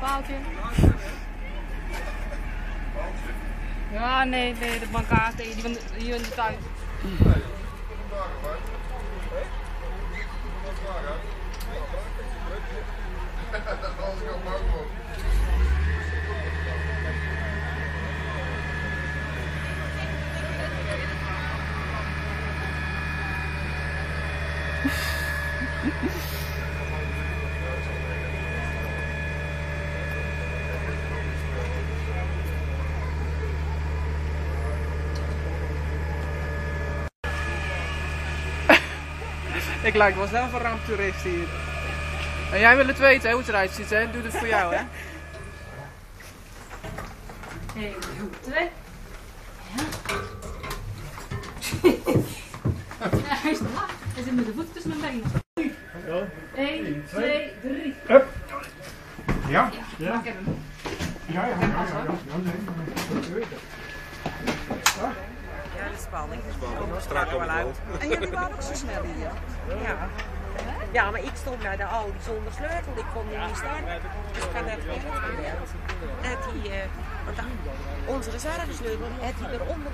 paaltje. Ja, nee, de bankkaart die van hier in de tuin. Ik lijk wel zelf een ramptoerist hier. En jij wil het weten hoe het eruit ziet, hè? Doe het voor jou, hè? 1, 2. Ja, hij is te laag. Hij zit met de voet tussen mijn benen. 1, 2, 3. Hup. Ja? Ja, ik heb hem. Ja. Ja, de spanning. Strak op het hoofd. En jullie waren ook zo snel hier. Ja. Ja, maar ik stond naar de Audi zonder sleutel. Ik kon niet staan. Dus ik kan net niet gebeld. Want onze reservesleutel had hij eronder.